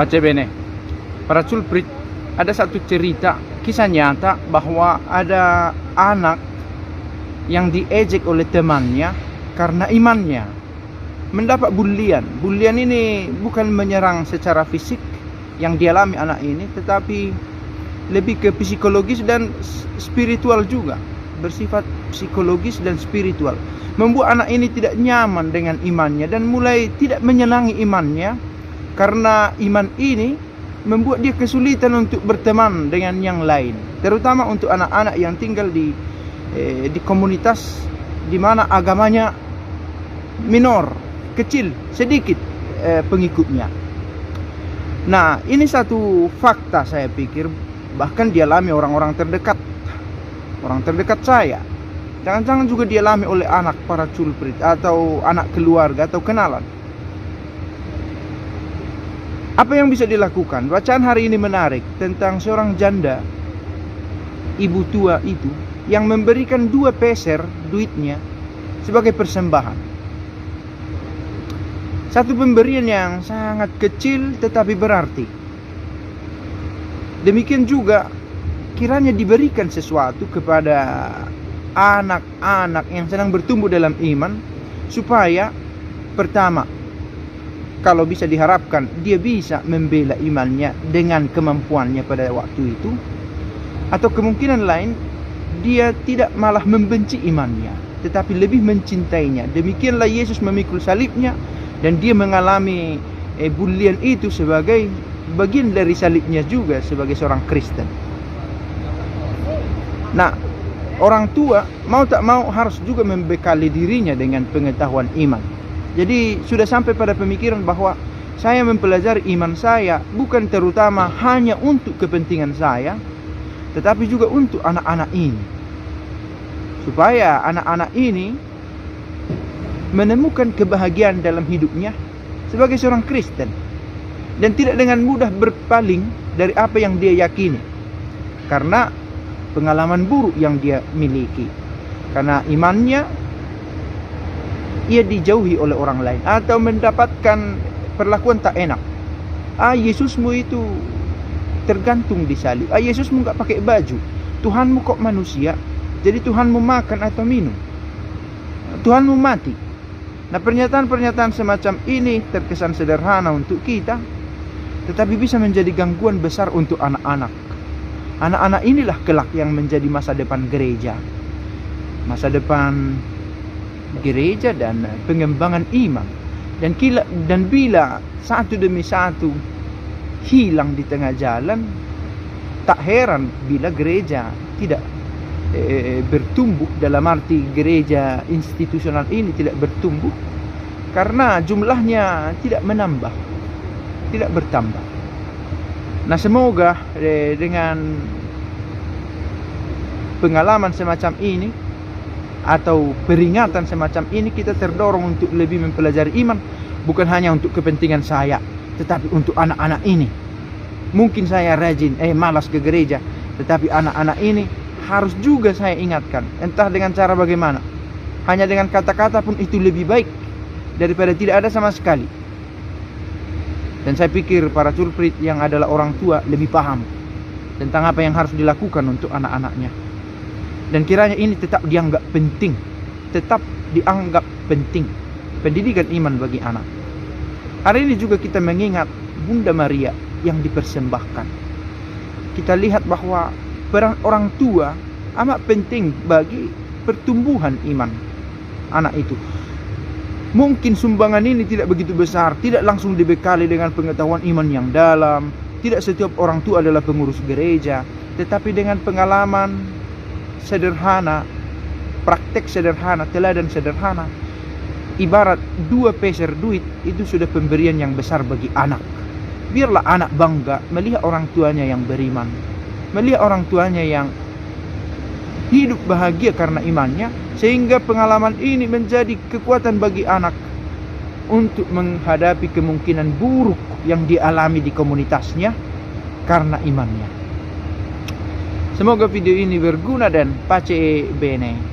Pace bene, para culprit, ada satu cerita, kisah nyata bahwa ada anak yang diejek oleh temannya karena imannya, mendapat bulian. Bulian ini bukan menyerang secara fisik yang dialami anak ini, tetapi lebih ke psikologis dan spiritual juga, bersifat psikologis dan spiritual. Membuat anak ini tidak nyaman dengan imannya dan mulai tidak menyenangi imannya, karena iman ini membuat dia kesulitan untuk berteman dengan yang lain, terutama untuk anak-anak yang tinggal di komunitas di mana agamanya minor, kecil, sedikit pengikutnya. Nah, ini satu fakta saya pikir bahkan dialami orang-orang terdekat saya. Jangan-jangan juga dialami oleh anak para culprit atau anak keluarga atau kenalan. Apa yang bisa dilakukan? Bacaan hari ini menarik tentang seorang janda, ibu tua itu, yang memberikan 2 peser duitnya sebagai persembahan. Satu pemberian yang sangat kecil tetapi berarti. Demikian juga kiranya diberikan sesuatu kepada anak-anak yang sedang bertumbuh dalam iman, supaya pertama, kalau bisa diharapkan dia bisa membela imannya dengan kemampuannya pada waktu itu, atau kemungkinan lain dia tidak malah membenci imannya tetapi lebih mencintainya. Demikianlah Yesus memikul salibnya dan dia mengalami bulian itu sebagai bagian dari salibnya juga sebagai seorang Kristen. Nah, orang tua mau tak mau harus juga membekali dirinya dengan pengetahuan iman. Jadi sudah sampai pada pemikiran bahwa saya mempelajari iman saya bukan terutama hanya untuk kepentingan saya, tetapi juga untuk anak-anak ini, supaya anak-anak ini menemukan kebahagiaan dalam hidupnya sebagai seorang Kristen dan tidak dengan mudah berpaling dari apa yang dia yakini karena pengalaman buruk yang dia miliki, karena imannya ia dijauhi oleh orang lain atau mendapatkan perlakuan tak enak. Yesusmu itu tergantung di salib. Yesusmu gak pakai baju. Tuhanmu kok manusia, jadi Tuhanmu makan atau minum, Tuhanmu mati. Nah, pernyataan-pernyataan semacam ini terkesan sederhana untuk kita, tetapi bisa menjadi gangguan besar untuk anak-anak. Anak-anak inilah kelak yang menjadi masa depan gereja, masa depan gereja dan pengembangan iman. Dan bila satu demi satu hilang di tengah jalan, tak heran bila gereja tidak bertumbuh, dalam arti gereja institusional ini tidak bertumbuh, karena jumlahnya tidak menambah, tidak bertambah. Nah, semoga dengan pengalaman semacam ini atau peringatan semacam ini kita terdorong untuk lebih mempelajari iman, bukan hanya untuk kepentingan saya, tetapi untuk anak-anak ini. Mungkin saya rajin malas ke gereja, tetapi anak-anak ini harus juga saya ingatkan, entah dengan cara bagaimana. Hanya dengan kata-kata pun itu lebih baik daripada tidak ada sama sekali. Dan saya pikir para culprit yang adalah orang tua lebih paham tentang apa yang harus dilakukan untuk anak-anaknya. Dan kiranya ini tetap dianggap penting, pendidikan iman bagi anak. Hari ini juga kita mengingat Bunda Maria yang dipersembahkan. Kita lihat bahwa peran orang tua amat penting bagi pertumbuhan iman anak itu. Mungkin sumbangan ini tidak begitu besar, tidak langsung dibekali dengan pengetahuan iman yang dalam. Tidak setiap orang tua adalah pengurus gereja, tetapi dengan pengalaman sederhana, praktek sederhana, teladan sederhana, ibarat 2 peser duit itu sudah pemberian yang besar bagi anak. Biarlah anak bangga melihat orang tuanya yang beriman, melihat orang tuanya yang hidup bahagia karena imannya, sehingga pengalaman ini menjadi kekuatan bagi anak untuk menghadapi kemungkinan buruk yang dialami di komunitasnya karena imannya. Semoga video ini berguna dan pace bene.